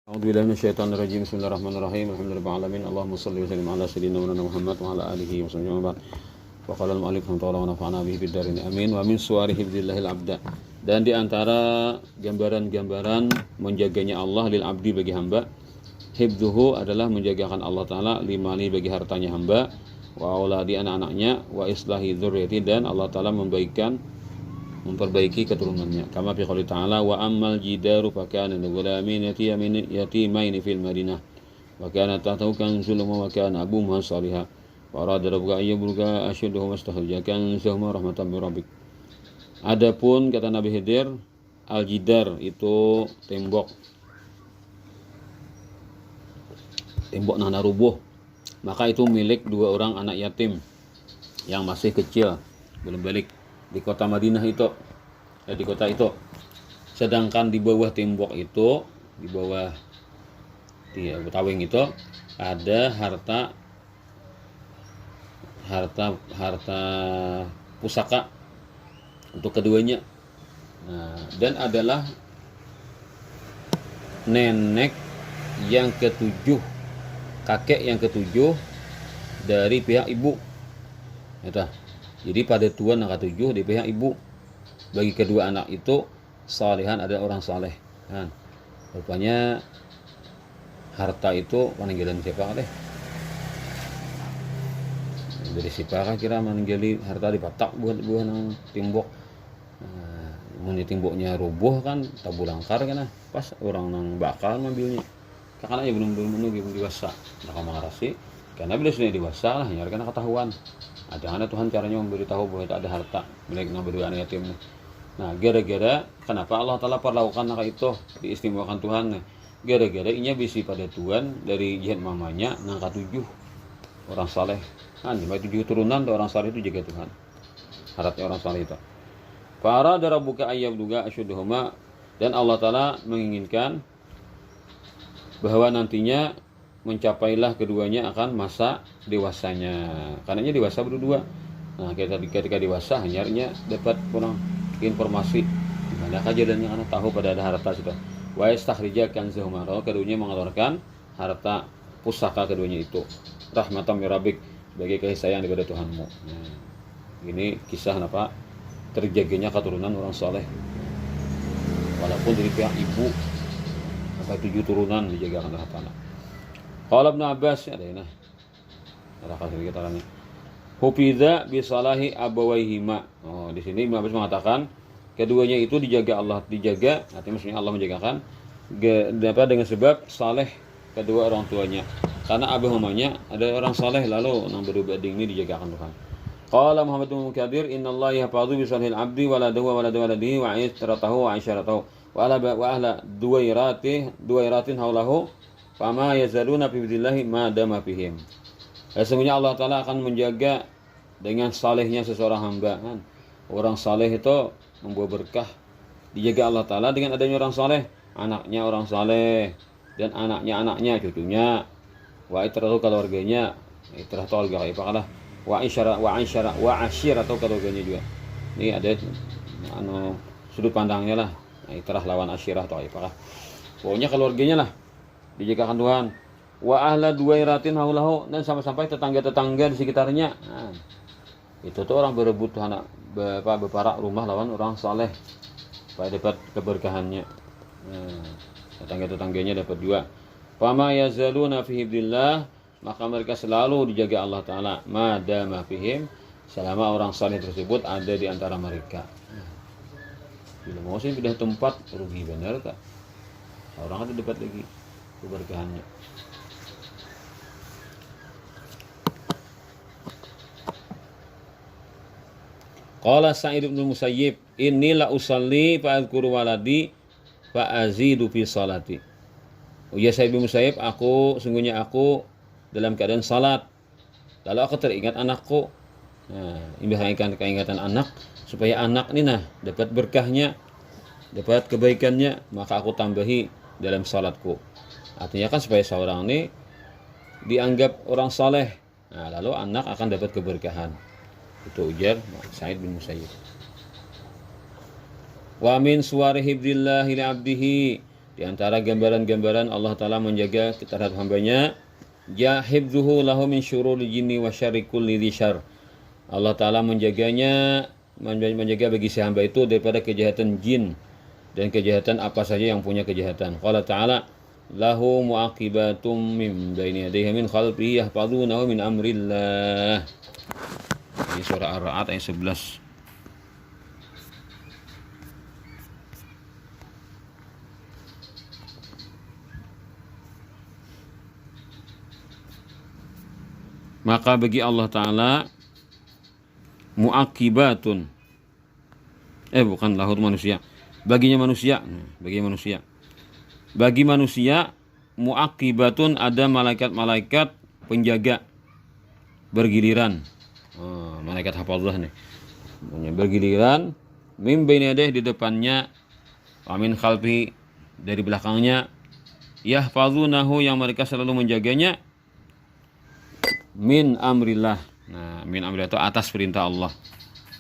A'udzubillahi minasyaitonirrajim. Bismillahirrahmanirrahim. Alhamdulillahirabbil alamin. Allahumma shalli wa sallim ala sayyidina Muhammad wa ala alihi wa sahbihi wa sallam. Wa qala al-mu'allif rahimahullah wa nafa'ana bihi fid dharain amin. Wa min suwari hifdzillahil abda. Dan di antara gambaran-gambaran menjaganya Allah lil abdi bagi hamba, hifdzuhu adalah menjagakan Allah taala limali bagi hartanya hamba, wa auladi anak-anaknya, wa islahi dzurriyyati, dan Allah taala memperbaiki keturunannya. Kama fi qouli ta'ala wa ammal jidaru fa kana ligulamin yatimaini fil madinah wa kana tahtahu kanzun wa kana abuhuma salihah wa arada rabbuka ayyabluga ashuddahu wastahjakan sahma rahmatan min rabbik. Adapun kata Nabi Khidir, al-jidar itu tembok nana rubuh, maka itu milik dua orang anak yatim yang masih kecil, belum balik, di kota Madinah itu, di kota itu. Sedangkan di bawah tembok itu, di bawah tawing itu ada harta pusaka untuk keduanya. Nah, dan adalah nenek yang ketujuh, kakek yang ketujuh dari pihak ibu. Jadi pada tuan yang ketujuh di pihak ibu. Bagi kedua anak itu salihan, ada orang saleh. Kan? Rupanya harta itu peninggalan siapa deh? Dari siapa kira meninggali harta dipatak buah nang timbok. Mun timboknya rubuh kan tabulangkar kan, pas orang nang bakal ngambilnya. Karena ya belum dewasa. Nah, mengarasi karena bila sudah dewasa lah, ya karena ketahuan. Ada Tuhan caranya memberitahu bahwa itu ada harta milik berdua anak yatim. Nah, gara-gara kenapa Allah Ta'ala perlakukan anak itu diistimewakan Tuhan? Gara-gara inya bisi pada Tuhan dari jihad mamanya nangka 7 orang saleh. Nah, 7 turunan orang saleh itu jaga Tuhan. Harapnya orang saleh itu. Para darah buka ayat juga asyuduhuma, dan Allah Ta'ala menginginkan bahwa nantinya mencapailah keduanya akan masa dewasanya. Karenanya dewasa berdua. Nah, ketika dewasa hanya dapat kurang informasi gimana kejadiannya, karena tahu pada ada harta sudah. Wa yastakhrija kanzahuma, keduanya mengeluarkan harta pusaka keduanya itu. Rahmatan min rabbik, sebagai kasih sayang daripada Tuhanmu. Nah, ini kisah apa terjaganya keturunan orang saleh. Walaupun dari pihak ibu sampai 7 turunan dijagakan hartanya. Qala Ibnu Abbas, ada ini. Ada kasih kita lagi. Hufidza bi salahi abawaihima. Oh, di sini Ibnu Abbas mengatakan keduanya itu dijaga, artinya maksudnya Allah menjagakan dengan sebab saleh kedua orang tuanya. Karena abahumanya ada orang saleh, lalu nang berbanding ini dijagakan Tuhan. Qala Muhammad bin Mukadir, innallaha yahfazu bi salihil abdi waladahu wa waladihi wa isyratahu wa isyaratahu wa ahla duwairatin haulahu fama yazaluna fi bidillahi ma dama fihim. Sesungguhnya Allah Ta'ala akan menjaga dengan salehnya seseorang hamba. Kan? Orang saleh itu membawa berkah. Dijaga Allah Ta'ala dengan adanya orang saleh. Anaknya orang saleh, dan anaknya, cucunya. Wa itratu keluarganya. Itratu keluarga ipakalah. Wa asyir atau keluarganya juga. Ini ada sudut pandangnya lah. Itrah lawan asyirah atau ipakalah. Pokoknya keluarganya lah dijagakan Tuhan. Wa ahla duwairatin haulahu, dan sampai tetangga-tetangga di sekitarnya. Nah, itu tuh orang berebut anak beparak rumah lawan orang saleh supaya dapat keberkahannya. Nah, tetangga-tetangganya dapat juga. Fama yazaluna fi hibdillah, maka mereka selalu dijaga Allah Ta'ala madama fihim, selama orang saleh tersebut ada di antara mereka. Bila mau sih pindah tempat rugi benar tak? Orang ada dapat lagi keberkahannya. Qala Sa'id bin Musayyib, inni la usalli fa azkuru waladi fa azidu fi salati. Ya Sa'id bin Musayyib, sungguhnya aku dalam keadaan salat, lalu aku teringat anakku. Nah, ingatan anak, supaya anak ini dapat berkahnya, dapat kebaikannya, maka aku tambahi dalam salatku. Artinya kan supaya seorang ini dianggap orang saleh. Nah, lalu anak akan dapat keberkahan. Itu ujar Sa'id bin Musayyib. Wa min suwari hibdillahi li 'abdihi, Di antara gambaran-gambaran Allah Ta'ala menjaga terhadap hambanya, ya hifdzuhu lahu min syururi jinni wa syarri kulli dzi syarr. Allah Ta'ala menjaga bagi si hamba itu daripada kejahatan jin dan kejahatan apa saja yang punya kejahatan. Qala Ta'ala, lahu muaqibatum min baini yadayhi min khalfihi yahfazunahu min amrillah. Ini surah Ar-Ra'd ayat 11. Maka bagi Allah Ta'ala muaqibatun, bukan lahur manusia, bagi manusia muaqibatun, ada malaikat-malaikat penjaga bergiliran, malaikat hafazah nih bergiliran, min baini yadayhi, di depannya, wa min khalfi, dari belakangnya, yahfazunahu, yang mereka selalu menjaganya, min amrillah. Nah, min amrillah itu atas perintah Allah.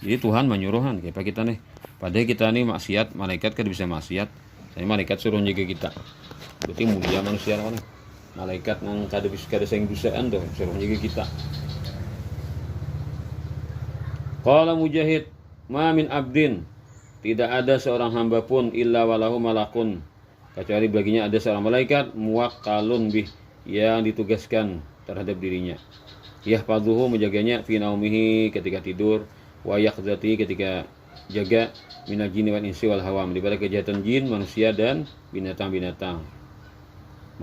Jadi Tuhan menyuruhan kayak kita nih. Padahal kita nih maksiat, malaikat kan bisa maksiat. Saya malaikat suruh jaga kita. Berarti mulia manusia kan. Malaikat nang kada sing dosaan tuh suruh jaga kita. Qala Mujahid, ma min abdin, tidak ada seorang hamba pun illa walahu malakun, kecuali baginya ada seorang malaikat muwakkalun bih, yang ditugaskan terhadap dirinya. Yahfazuhu, menjaganya, fi naumihi, ketika tidur, wa yaqzati, ketika jaga, minal jinni wal insi wal hawam, daripada kejahatan jin, manusia dan binatang-binatang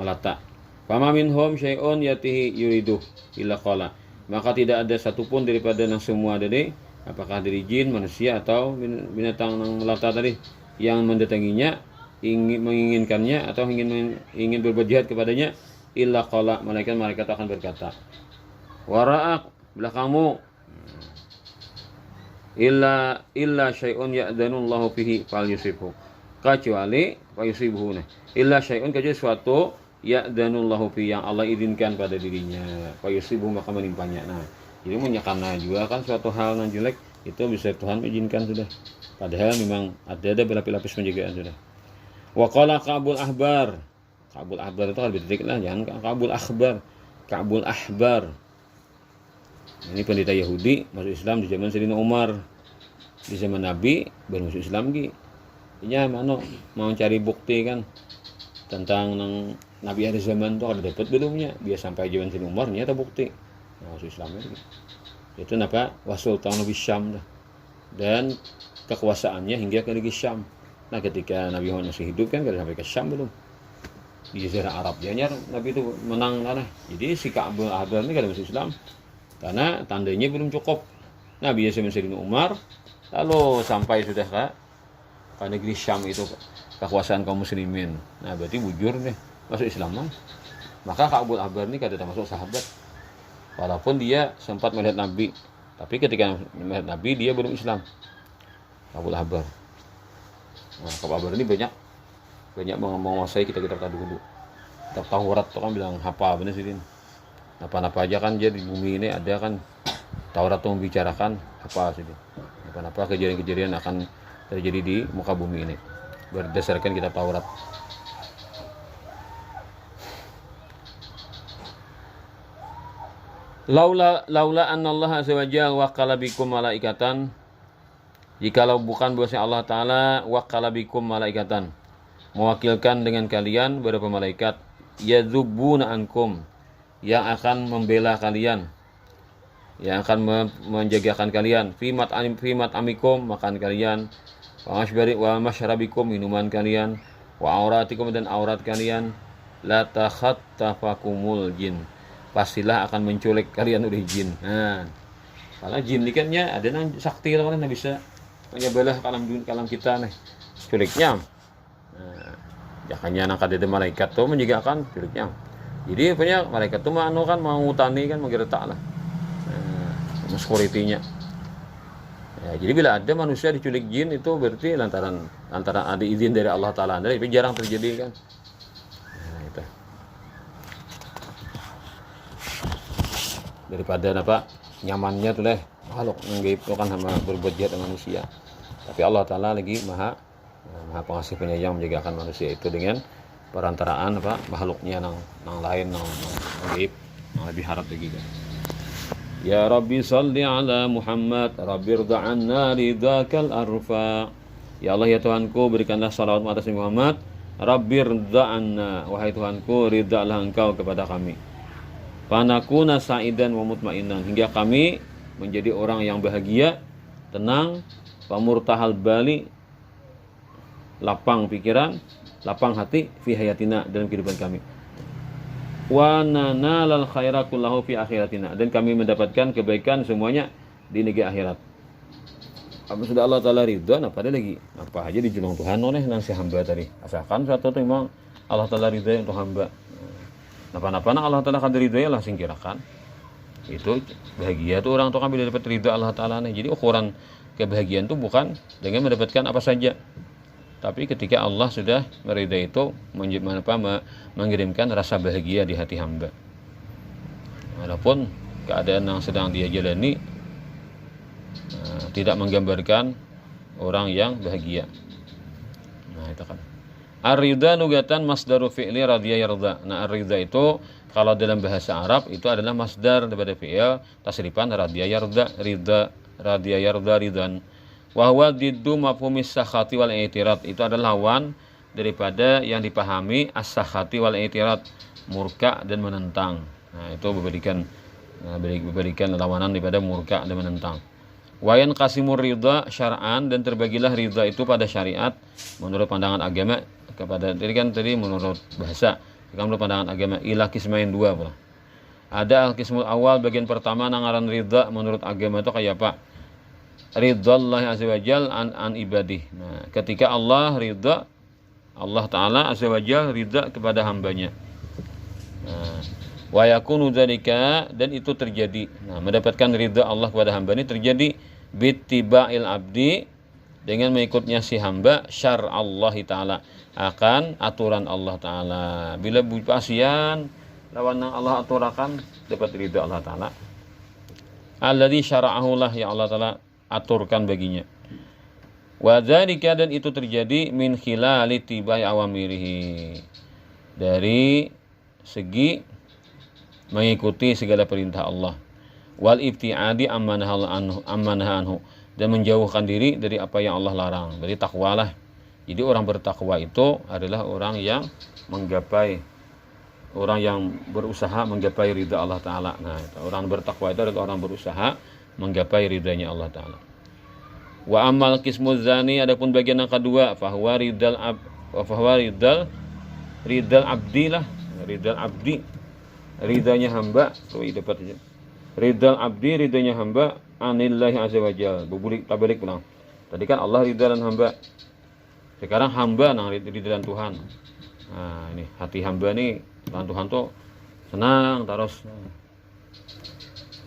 melata. Fama minhum syai'un yatihi yuriduh illa qala, maka tidak ada satupun daripada yang semua tadi, apakah dari jin, manusia atau binatang yang melata tadi, yang mendatanginya, menginginkannya atau ingin berbuat jahat kepadanya, illa qala, malaikat akan berkata, wara'ak, belakangmu, illa syai'un ya'dhanullahu fihi fal yusibhu, kecuali fayusibhu, illa syai'un, kecuali suatu ya'dhanullahu fihi, yang Allah izinkan pada dirinya, fayusibhu, maka menimpanya. Nah, jadi karena juga kan suatu hal yang jelek itu bisa Tuhan izinkan sudah, padahal memang ada berlapis-lapis penjagaan sudah. Wa qala Ka'bul Ahbar itu kan lebih detik lah, jangan Ka'bul Ahbar. Ini pendeta Yahudi masuk Islam di zaman Sayyidina Umar, di zaman Nabi baru masuk Islam lagi. Ini mau cari bukti kan tentang Nabi ada zaman tuh ada dapat belumnya, dia sampai zaman Sayyidina Umar nyata bukti masuk Islam lagi. Itu kenapa wasultanu bisyam, dan kekuasaannya hingga ke negeri Syam. Nah, ketika Nabi Muhammad masih hidup kan kada sampai ke Syam belum. Di Jazirah Arab dia Nabi itu menang tanah. Jadi si Ka'bul Ahbar ini kada masuk Islam karena tandanya belum cukup. Nah, biasa Sayyidina Umar lalu sampai sudah ke negeri Syam itu kekuasaan kaum muslimin. Nah, berarti bujur nih masuk Islam. Maka Ka'bul Ahbar ini kada termasuk sahabat. Walaupun dia sempat melihat Nabi, tapi ketika melihat Nabi dia belum Islam. Ka'bul Ahbar. Nah, Ka'bul Ahbar ini banyak menguasai kitab dulu. Kitab Taurat itu kan bilang apa benar sih, apa-apa aja kan dia di bumi ini ada kan. Taurat itu membicarakan apa sih, apa-apa kejadian-kejadian akan terjadi di muka bumi ini berdasarkan kitab Taurat. Laula anna Allah azza wa jalla waqala bikum malaikatan, jikalau bukan bahwasanya Allah Ta'ala waqala bikum malaikatan, mewakilkan dengan kalian beberapa malaikat, yadzubuna ankum, yang akan membela kalian, yang akan menjagakan kalian, fimat amikum, makan kalian, wa masyarabikum, minuman kalian, wa auratikum, dan aurat kalian, la takhattafakumul jin, pastilah akan menculik kalian oleh jin. Nah, karena jin ini kan ada yang sakti kan bisa menyebelah kalam kita nih culiknya. Nah, jangannya nang kada malaikat tuh menjagakan culiknya. Jadi punya malaikat tuh kan mau ngutani kan menggeretak lah. Nah, security-nya. Ya, jadi bila ada manusia diculik jin itu berarti lantaran ada izin dari Allah Ta'ala. Tapi jarang terjadi kan. Nah, itu. Daripada nyamannya tuh lah makhluk nggak itu kan sama berbuat jahat dengan manusia. Tapi Allah Ta'ala lagi maha pengasih penyayang menjagakan manusia itu dengan perantaraan apa makhluknya nang lain nang gaib nang lebih harap lagi kan. Ya Rabbi salli ala Muhammad Rabbi rda anna ridakal arfa. Ya Allah ya Tuhanku, berikanlah salawat atas Muhammad. Rabbi rda anna, wahai Tuhanku, ridhalah Engkau kepada kami. Fanakuna sa'idan wa mutmainan, hingga kami menjadi orang yang bahagia, tenang, pamurtahal bali, lapang pikiran, lapang hati fi hayatina, dalam kehidupan kami. Wa nanalal khaira kullahu fi akhiratina, dan kami mendapatkan kebaikan semuanya di negeri akhirat. Apa sudah Allah Ta'ala ridha, nah pada lagi apa aja dijulung Tuhan oleh nang si hamba tadi. Asalkan satu itu memang Allah Ta'ala ridha untuk hamba. Napa-napa Allah Ta'ala kan ridha lah singkirakan. Itu bahagia tuh orang tuh kami dapat ridha Allah Ta'ala nih. Jadi ukuran kebahagiaan itu bukan dengan mendapatkan apa saja, tapi ketika Allah sudah meridai itu mengirimkan rasa bahagia di hati hamba. Walaupun keadaan yang sedang dia jalani tidak menggambarkan orang yang bahagia. Nah itu kan. Ar-ridha nugatan masdaru fi'li radhiya yarda. Nah ar-ridha itu kalau dalam bahasa Arab itu adalah masdar daripada fi'il tasrifan radhiya yarda, ridha radhiya yarda ridhan. Wa huwa diddu mafhumis sakhati wal i'tirad. Itu adalah lawan daripada yang dipahami as-sakhati wal i'tirad, murka dan menentang. Nah, itu memberikan lawanan daripada murka dan menentang. Wa yanqasimur ridha syar'an, dan terbagilah ridha itu pada syariat menurut pandangan agama kepada tadi menurut bahasa, menurut pandangan agama ila kismain dua pula. Ada al-qismul awal, bagian pertama nangaran ridha menurut agama itu kayak apa? Ridha azza wajal an ibadih. Nah, ketika Allah ridha, Allah Ta'ala azza wajal ridha kepada hambanya. Nah, wa yakunu dzalika, dan itu terjadi. Nah, mendapatkan ridha Allah kepada hamba ini terjadi bittiba'il abdi, dengan mengikutnya si hamba syar'allah Ta'ala, akan aturan Allah Ta'ala. Bila pasien lawan yang Allah aturakan dapat ridha Allah Ta'ala. Alladzi syara'ahu lah, ya Allah Ta'ala aturkan baginya. Wa dzalika, dan itu terjadi min khilali tibai awamirihi, dari segi mengikuti segala perintah Allah, wal ibtiadi amanaha anhu, dan menjauhkan diri dari apa yang Allah larang. Jadi takwalah. Jadi orang bertakwa itu adalah orang yang menggapai, orang yang berusaha menggapai ridha Allah Ta'ala. Nah, orang bertakwa itu adalah orang berusaha menggapai ridhanya Allah Ta'ala. Wa amal qismuz zani, adapun bagian yang kedua, fahuwa ridal abdi lah, ridal abdi, ridhanya hamba. Tuh dapat aja. Ridal abdi, ridhanya hamba, anillahi azza wajal. Tabalik pulang. Tadi kan Allah ridha dan hamba. Sekarang hamba nang ridha dan Tuhan. Nah, ini hati hamba nih dan Tuhan tuh senang terus.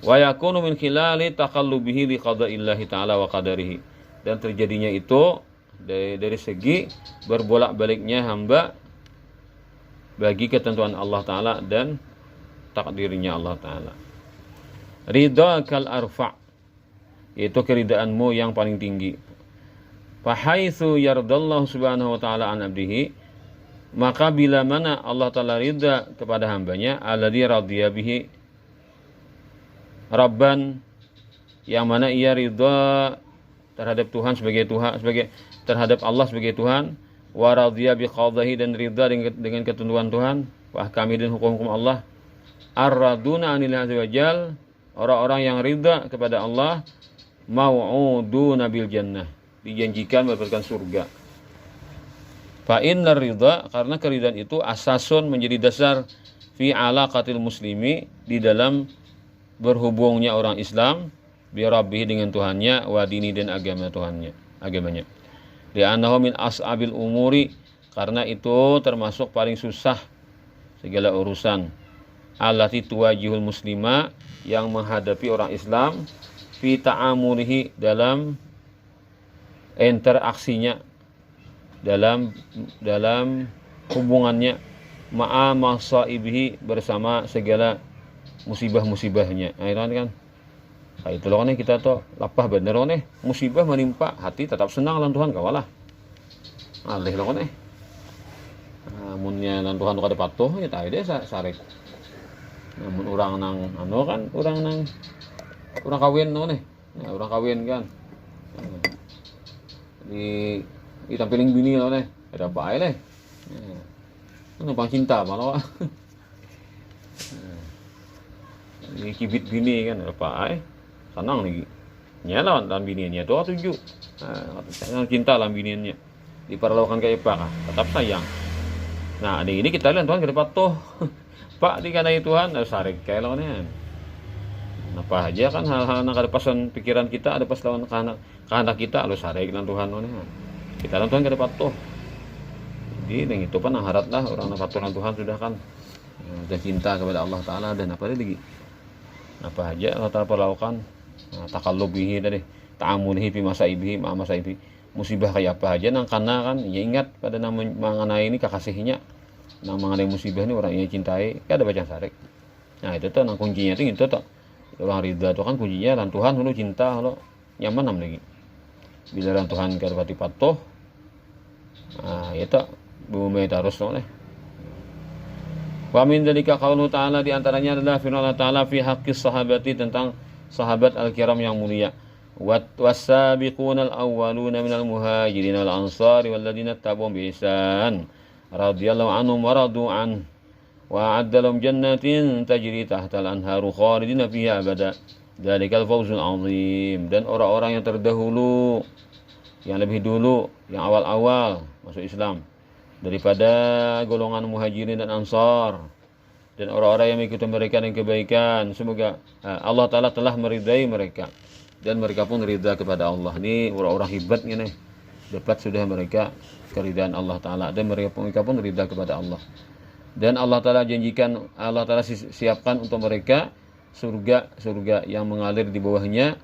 Wa yakunu min khilali taqallubihi li qada'illahi ta'ala wa qadarihi, dan terjadinya itu dari segi berbolak-baliknya hamba bagi ketentuan Allah Ta'ala dan takdirnya Allah Ta'ala. Ridha kal arfa', itu keridaanmu yang paling tinggi. Fa haitsu yardallahu subhanahu wa ta'ala an abdihi, maka bila mana Allah Ta'ala ridha kepada hambanya, alladzi radiya bihi Rabban, yang mana ia ridha terhadap Tuhan sebagai terhadap Allah sebagai Tuhan, wa radhiya bi qadhihi, dan ridha dengan ketentuan Tuhan, wa ahkami, dan hukum-hukum Allah. Ar-raduna anillahi azza wajal, orang-orang yang ridha kepada Allah, mau'uduna bil jannah, dijanjikan mendapatkan surga. Fa innar ridha, karena keridhaan itu asasun, menjadi dasar fi alaqatil muslimi, di dalam berhubungnya orang Islam bi rabbih, dengan Tuhannya, wa dini, dan agamanya. Li'annahu min as'abil umuri, karena itu termasuk paling susah segala urusan. Allati tuwajihul muslima, yang menghadapi orang Islam, fi ta'amulihi, dalam interaksinya, dalam hubungannya, ma'a masaibihi, bersama segala musibah-musibahnya. Nah, itu kan itu loh nih, kita tuh lapah bener loh nih, musibah menimpa hati tetap senang lan Tuhan kawalah alih loh nih. namunnya lan Tuhan kada patuh ya tae deh sarek. Namun orang nang kan orang nang orang kawin nih. Nah, orang kawin kan. Di tampiling bini nih. Ada apa ae leh. Numpang cinta malah. Ini kibit bini kan apa ae. Senang nih. Nyala lawan bininya doa tuju. Sayang cinta lawan bininya. Diperlakukan kayak apa kah? Tetap sayang. Nah, ini kita lihat Tuhan kada patuh. Pak dikanai Tuhan sarik kayak lawannya. Apa aja kan hal-hal yang kada pasan pikiran kita ada pas lawan kehendak kita lu sarik lan Tuhan lawannya. Kita lan Tuhan kada patuh. Jadi yang itu kan harap lah orang patuh lan Tuhan sudah kan dan cinta kepada Allah Taala dan apa lagi. Apa aja Allah Taala perlakukan. Takallubihi tadi, ta'amunihi fi masaibihi ma masaibi. Musibah kayak apa aja nang karena kan ya ingat pada mengenai ini kekasihnya. Nang mengenai musibah ini orang yang cintai, kada baca sarik. Nah, itu tuh nang kuncinya itu tuh. Orang ridha tuh kan kuncinya lan Tuhan lu cinta lo nyaman nam lagi. Bila lan Tuhan kada pati patuh. Nah, itu bumi terus oleh. Wa min dzalika qaulu ta'ala di antaranya adalah firman Allah Ta'ala fi haqqis sahabati tentang sahabat al-kiram yang mulia. Was-sabiqunal awwaluna minal muhajirin wal ansari wal ladzina tabi'uhum bi ihsan radhiyallahu anhum wa radu an wa a'adda lahum jannatin tajri tahtal anharu khalidina fiha abada. Dzalikal fawzul 'azim. Dan orang-orang yang terdahulu, yang lebih dulu, yang awal-awal masuk Islam daripada golongan muhajirin dan ansar dan orang-orang yang mengikuti mereka dengan kebaikan, semoga Allah Ta'ala telah meridai mereka dan mereka pun ridha kepada Allah. Ini orang-orang hebatnya nih, dapat sudah mereka keridhaan Allah Ta'ala dan mereka pun ridha kepada Allah. Dan Allah Ta'ala janjikan, Allah Ta'ala siapkan untuk mereka surga yang mengalir di bawahnya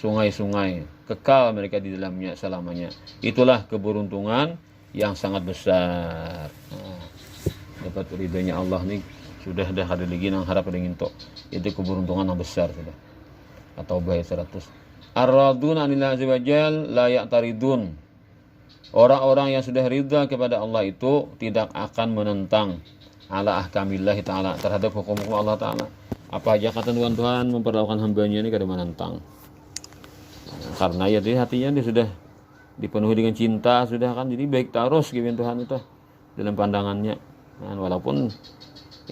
sungai-sungai, kekal mereka di dalamnya selamanya. Itulah keberuntungan yang sangat besar. Dapat ridhonya Allah nih sudah dah ada lagi nang harap dengan to. Itu keberuntungan yang besar sudah. Atau bayat 100. Ar-radun anillah azza wajal la ya'taridun. Orang-orang yang sudah ridha kepada Allah itu tidak akan menentang ala ahkamillah taala terhadap hukum-hukum Allah Taala. Apa aja kata Tuhan memperlakukan hambanya ini kada menentang. Karena ya di hatinya dia sudah dipenuhi dengan cinta sudah kan, jadi baik terus gitu Tuhan itu dalam pandangannya. Nah, walaupun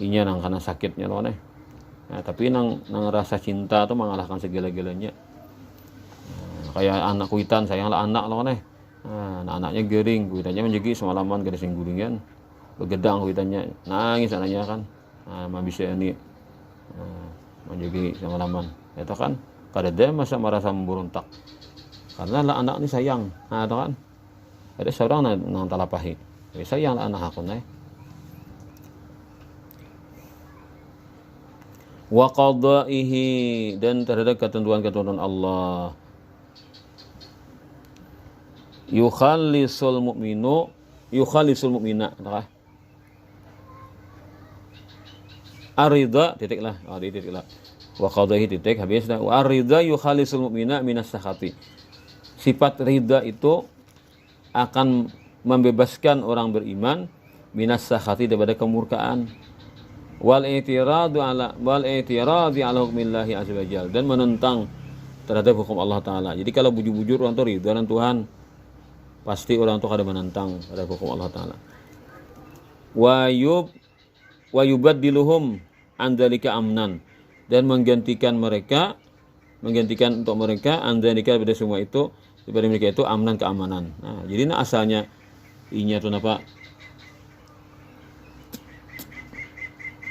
inya nang karena sakitnya loh nih. Nah, tapi nang rasa cinta tuh mengalahkan segala-galanya. Nah, kayak anak kuitan sayanglah anak loh nih. Nah, anaknya gering, kuitannya menjegi semalaman kada sing guringan. Begedang kuitannya, nangis anaknya kan. Nah, bisa ini menjegi semalaman. Itu kan kada dia masa merasa memberontak. Karena lah anak ini sayang. Nah, itu kan. Ada seorang nang talapahi. Sayang lah anak aku nih. Wa qadaihi dan terhadap ketentuan-ketentuan Allah. Yukhallisul mu'mina, Ar-ridha titik lah. Wa qadaihi titik habis dah. Wa ar-ridha yukhallisul mu'mina minas sakhati. Sifat ridha itu akan membebaskan orang beriman minas sakhati daripada kemurkaan. Wal i'tiradu ala hukmillahi azza wajal dan menentang terhadap hukum Allah Taala. Jadi kalau bujur-bujur orang itu ridha dengan Tuhan, pasti orang itu kada menentang terhadap hukum Allah Taala. Wa yubaddiluhum an dzalika amnan dan menggantikan untuk mereka an dzalika pada semua itu daripada mereka itu amnan keamanan. Nah, jadi asalnya inya itu apa?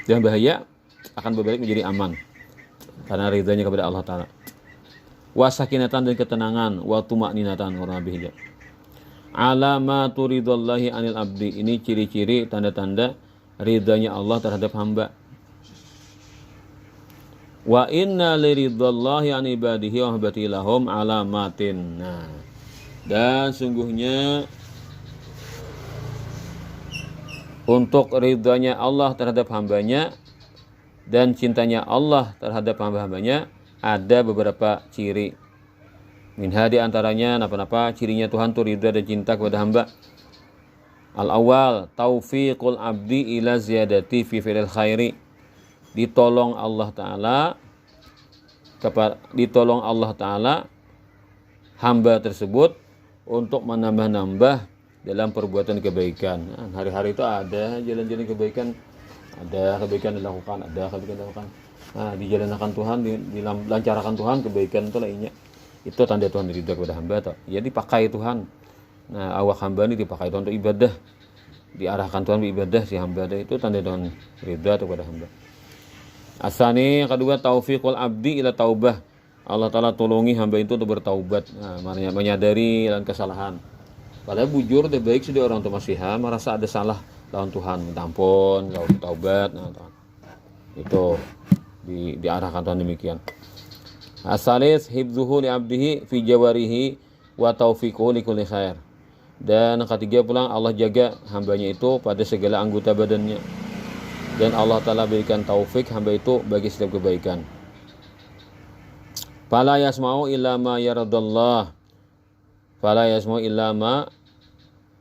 Dan bahaya akan berbalik menjadi aman karena ridhanya kepada Allah Ta'ala. Wasakinatan dan ketenangan, wa tuma'ninatan orang lebih hijab. Alamatu ridhallahi anil abdi, ini ciri-ciri tanda-tanda ridhanya Allah terhadap hamba. Wa inna liridhallahi an ibadihi wa habati lahum alamatin. Nah, dan sungguhnya untuk ridhanya Allah terhadap hambanya dan cintanya Allah terhadap hamba-hambanya ada beberapa ciri. Minha di antaranya apa-apa cirinya Tuhan itu ridha dan cinta kepada hamba. Al-awwal taufiqul abdi ila ziyadati fi fi'lil khairi. Ditolong Allah Ta'ala hamba tersebut untuk menambah-nambah dalam perbuatan kebaikan. Nah, hari-hari itu ada jalan-jalan kebaikan, ada kebaikan dilakukan, Nah, dijalankan Tuhan, dilancarkan Tuhan kebaikan itu lainnya. Itu tanda Tuhan ridha kepada hamba atau ya dipakai Tuhan. Nah, awak hamba ini dipakai Tuhan untuk ibadah, diarahkan Tuhan beribadah si hamba itu tanda Tuhan ridha kepada hamba. Asani yang kedua taufiqul abdi ila taubah. Allah Ta'ala tolongi hamba itu untuk bertaubat, menyadari dan kesalahan. Padahal bujur dan baik sudah orang tua masiha merasa ada salah lawan Tuhan, minta ampun, lalu taubat. Nah, itu diarahkan Tuhan demikian. Asalis hibzuhu li abdihi fi jawarihi wa taufiquhu li kulli khair. Dan ketiga pulang Allah jaga hambanya itu pada segala anggota badannya. Dan Allah Ta'ala berikan taufik hamba itu bagi setiap kebaikan. Fala yasma'u illa ma yardallah. Fala yasma'u illa ma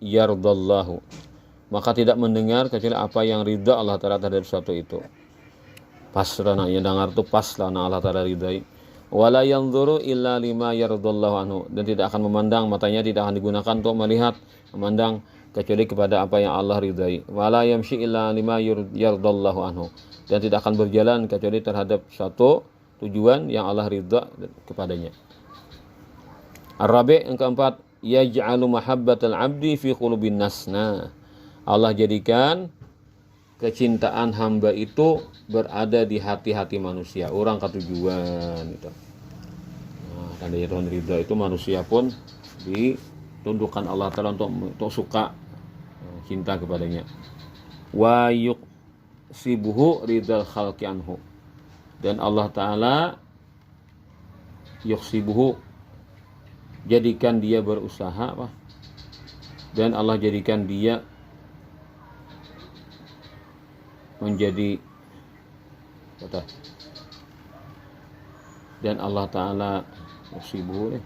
yardallahu. Maka tidak mendengar kecuali apa yang ridha Allah Ta'ala terhadap sesuatu itu. Pas rana yang dengar itu pas rana Allah Ta'ala ridai. Wala yanzuru illa lima yardallahu anhu. Dan tidak akan memandang, matanya tidak akan digunakan untuk melihat, memandang kecuali kepada apa yang Allah ridai. Wala yamshi illa lima yardallahu anhu. Dan tidak akan berjalan kecuali terhadap satu tujuan yang Allah ridha kepadanya. Ar-rabi' yang keempat, yaj'alu mahabbatal 'abdi fi qulubin nas. Nah, Allah jadikan kecintaan hamba itu berada di hati-hati manusia, orang ketujuan itu. Nah, tandanya Tuhan ridha itu manusia pun ditundukkan Allah Ta'ala untuk suka, cinta kepadanya. Wa yuqsibuhu ridal khalqi anhu. Dan Allah Ta'ala yuqsibuhu, jadikan dia berusaha, dan Allah jadikan dia menjadi kata, dan Allah Ta'ala yuqsibuhu,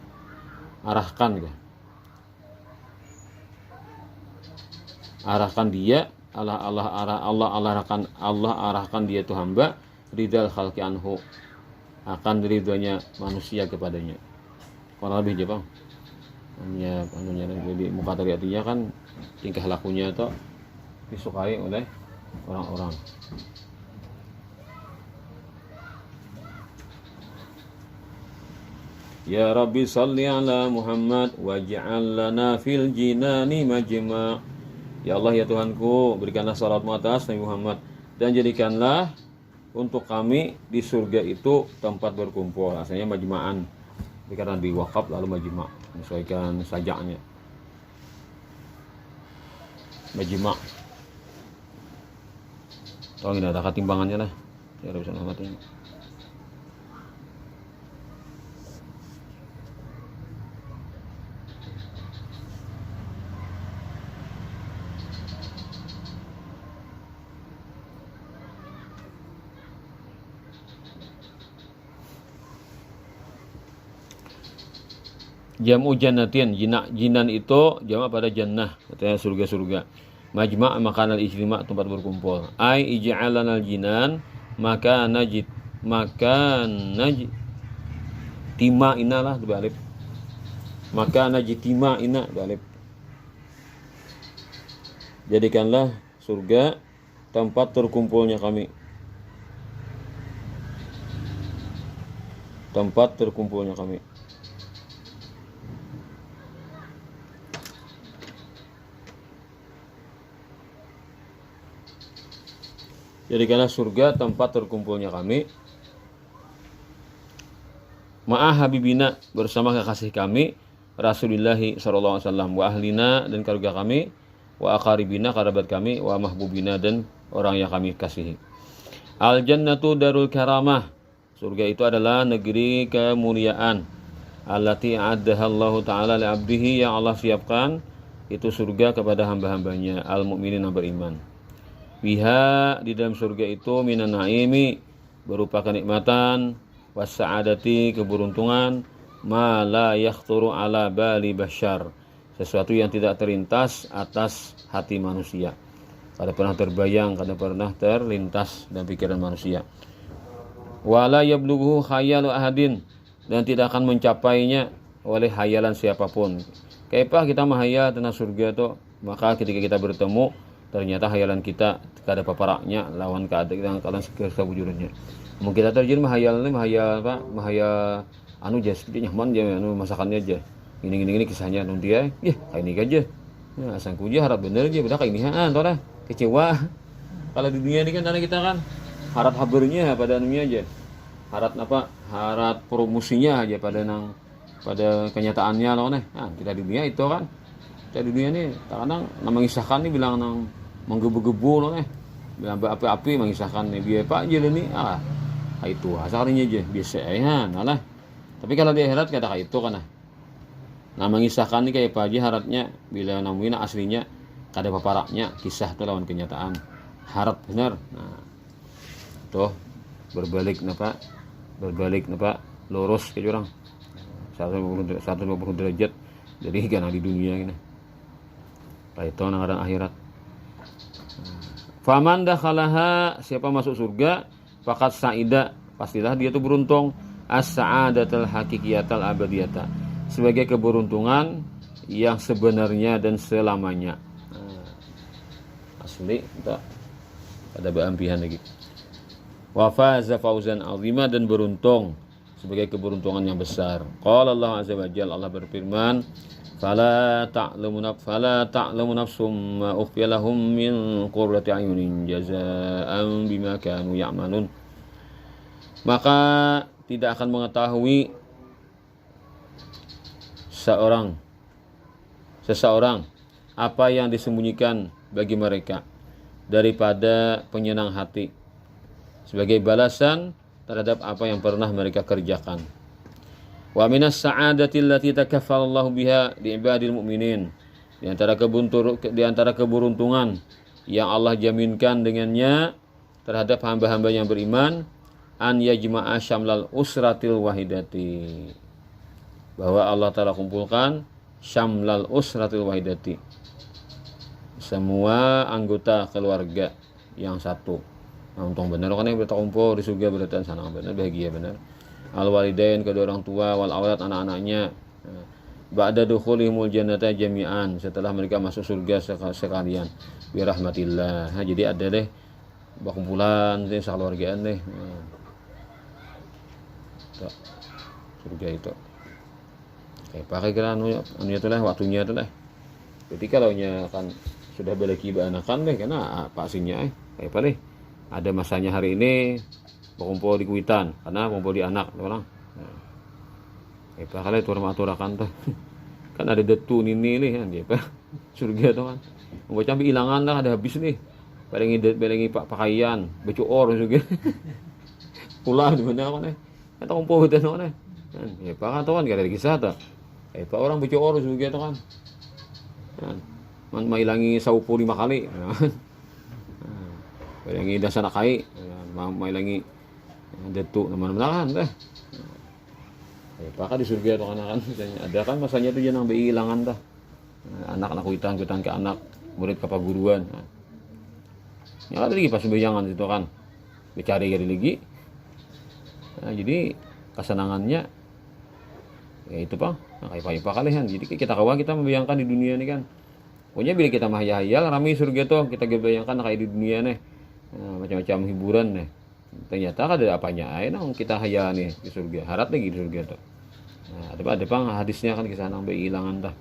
arahkan dia, Allah arahkan dia itu hamba ridal khalqi anhu, akan ridhonya manusia kepadanya. Kurang lebih aja bang, anunya jadi muka tadi artinya kan tingkah lakunya itu disukai oleh orang-orang. Ya Rabbi salli ala Muhammad waj'al lana fil jinani majma'. Ya Allah ya Tuhanku, berikanlah salatmu atas Nabi Muhammad dan jadikanlah untuk kami di surga itu tempat berkumpul. Asalnya majma'an, tapi karena diwakaf lalu majma', menyesuaikan sajaknya. Majma'. Tolong ini ada ketimbangannya lah. Ya Rabbi sallallahu alaihi wasallam. Jamu jannatin, jinan itu jamak pada jannah, katanya surga-surga. Majma' makanal ijtima', tempat berkumpul. Ai ij'alanal jinan maka najid tima inalah alif. Maka najtima ina alif. Jadikanlah surga tempat terkumpulnya kami. Tempat terkumpulnya kami. Jadikanlah surga tempat terkumpulnya kami. Ma'a habibina, bersama kekasih kami Rasulillahi sallallahu alaihi wasallam, wa ahlina, dan keluarga kami, wa aqaribina, kerabat kami, wa mahbubina, dan orang yang kami kasihi. Al jannatu darul karamah, surga itu adalah negeri kemuliaan. Allati a'addaha Allah Ta'ala li 'abdihi, yang Allah siapkan itu surga kepada hamba-hambanya al mukminin yang beriman. Biha, di dalam surga itu, minan naimi, berupa kenikmatan, was-sa'adati, keberuntungan, ma la yakhturu ala bali bashar, sesuatu yang tidak terlintas atas hati manusia. Kada pernah terbayang, kada pernah terlintas dalam pikiran manusia. Wala yablughu khayalu ahadin, dan tidak akan mencapainya oleh hayalan siapapun. Kayak apa kita menghayal tentang surga itu, maka ketika kita bertemu ternyata hayalan kita kada paparaknya lawan keadaan sebujurnya. Mungkin kita terjun menghayal apa? Menghayal anu aja nyaman aja anu masakannya aja. Ini kisahnya nanti ya kayak ini aja. Nah, asangku aja harap bener aja udah kayak ini toh dah kecewa. Kalau di dunia ini kan karena kita kan harap habernya pada anunya aja. Harap apa? Harap promosinya aja pada kenyataannya loh nih. Nah, kita di dunia itu kan. Kita di dunia ini kadang mengisahkan nih bilang nang menggebu-gebu loh nih. Bilang api-api mengisahkan nih biar Pak aja nih. Itu asalnya aja biasa ya. Nah, tapi kalau di akhirat kata itu kan nah mengisahkan nih kayak apa aja harapnya bila namuin aslinya kada paparaknya kisah itu lawan kenyataan harap benar. Nah tuh berbalik napa lurus ke orang 150 derajat jadi karena di dunia ini itu nang akhirat. Faman dakhalaha, siapa masuk surga faqad sa'ida, pastilah dia itu beruntung, as-sa'adatul haqiqiyatal abadiyata, sebagai keberuntungan yang sebenarnya dan selamanya. Asli tak ada beampihan lagi. Wa faza fauzan azima, dan beruntung sebagai keberuntungan yang besar. Qala Allah azza wa jalla, Allah berfirman, fala ta'lamu nafsum ma ukhfiya lahum min qurrati ayunin jazaa'an bima kanu ya'malun. Maka tidak akan mengetahui seseorang apa yang disembunyikan bagi mereka daripada penyenang hati sebagai balasan terhadap apa yang pernah mereka kerjakan. Wa minas sa'adati allati takaffalallahu biha li ibadil mu'minin, di antara keberuntungan yang Allah jaminkan dengannya terhadap hamba-hamba yang beriman, an yajma'a syamlal usratil wahidati, bahwa Allah Ta'ala kumpulkan syamlal usratil wahidati, semua anggota keluarga yang satu. Nah, untung benar kan yang berkumpul di surga berarti sana benar, bahagia benar. Al walidain, kedua orang tua, wal aulad, anak-anaknya, ba'da dukhulihimul jannata jami'an, setelah mereka masuk surga sekalian bi rahmatillah. Nah, jadi ada deh kumpulan deh sekeluargaan deh. Surga itu kayak pakai kira anu itu lah waktunya itu lah. Jadi kalau nya kan sudah balik anakan deh karena apa aslinya kayak apa deh, ada masanya hari ini berkumpul di Kuitan karena kumpul di anak orang. Kayak apa kali aturakan tuh kan ada detu ini nih kan dia surga tuh kan mau sampai hilangan lah, ada habis nih balengi pakaian becuor juga pulang di mana kan kita kumpul di sana kan ya pak kan gak ada kisah tuh pak orang becuor juga tuh kan mailangi saupu 5 kali balengi dasar kai mailangi detu teman-teman kan dah pak di surga tuh kan ada kan masanya tuh jangan hilangan dah anak-anak kuitan ke anak murid ke paguruan. Ya ada lagi pas bayangan itu kan dicari lagi. Nah, jadi kesenangannya ya itu Bang. Nah, kayak kalian. Jadi kita membayangkan di dunia ini kan. Pokoknya bila kita mahayal rame surga tuh kita bayangkan kayak di dunia nih. Nah, macam-macam hiburan nih. Ternyata ada apanya aja nang kita hayal nih di surga. Harap lagi di surga tuh. Nah, ada Bang hadisnya kan kisah nang hilangan dah.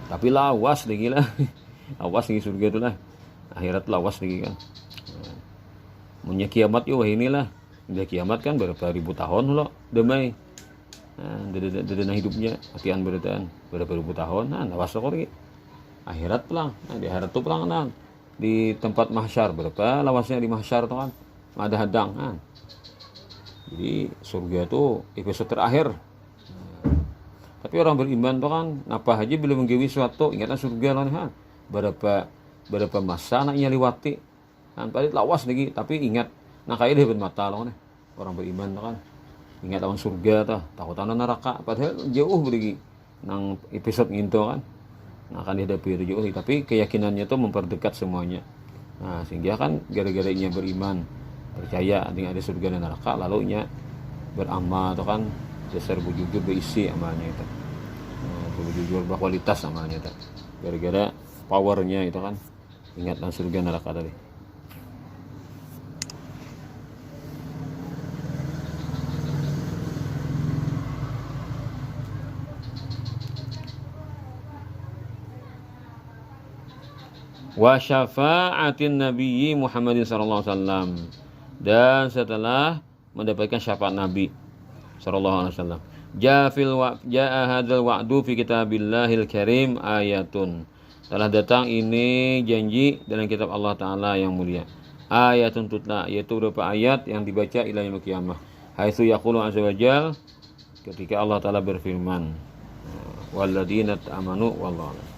Tapi lawas lagi lah, lawas lagi surga itu lah, akhirat lawas lagi kan. Punya kiamat juga inilah, udah kiamat kan berapa ribu tahun loh, damai. Nah, hidupnya, matian beritaan berapa ribu tahun, nah lawas lagi. Akhirat pelang, nah di akhirat tuh pelang nah, di tempat mahsyar berapa lawasnya di mahsyar tuh kan, ada hadang kan. Jadi surga tuh episode terakhir. Tapi orang beriman tuh kan apa aja belum menggawi suatu ingatan surga lah kan berapa masa anaknya liwati Tanpa lawas lagi, tapi ingat nah kayak dia mata loh nih. Orang beriman kan. Ingat lawan surga tah, takutan neraka padahal jauh lagi nang episode nginto kan. Nah akan dihadapi jauh, tapi keyakinannya tuh memperdekat semuanya. Nah sehingga kan gara-gara nya beriman, percaya dengan ada surga dan neraka, lalu nya beramal atau kan dasar bujujur berisi amalnya itu. Nah, bujujur berkualitas amalnya itu. Gara-gara powernya itu kan ingat dan surga neraka tadi. Wa syafa'atin nabiyyi Muhammadin sallallahu alaihi wasallam, dan setelah mendapatkan syafaat Nabi sallallahu alaihi wasallam. Ja'a hadzal wa'du fi kitabillahil karim ayatun. Telah datang ini janji dalam kitab Allah taala yang mulia. Ayatun tutla, yaitu beberapa ayat yang dibaca ila yaumil qiyamah. Haitsu yaqulu azza wajal, ketika Allah taala berfirman, walladzina amanu wallahu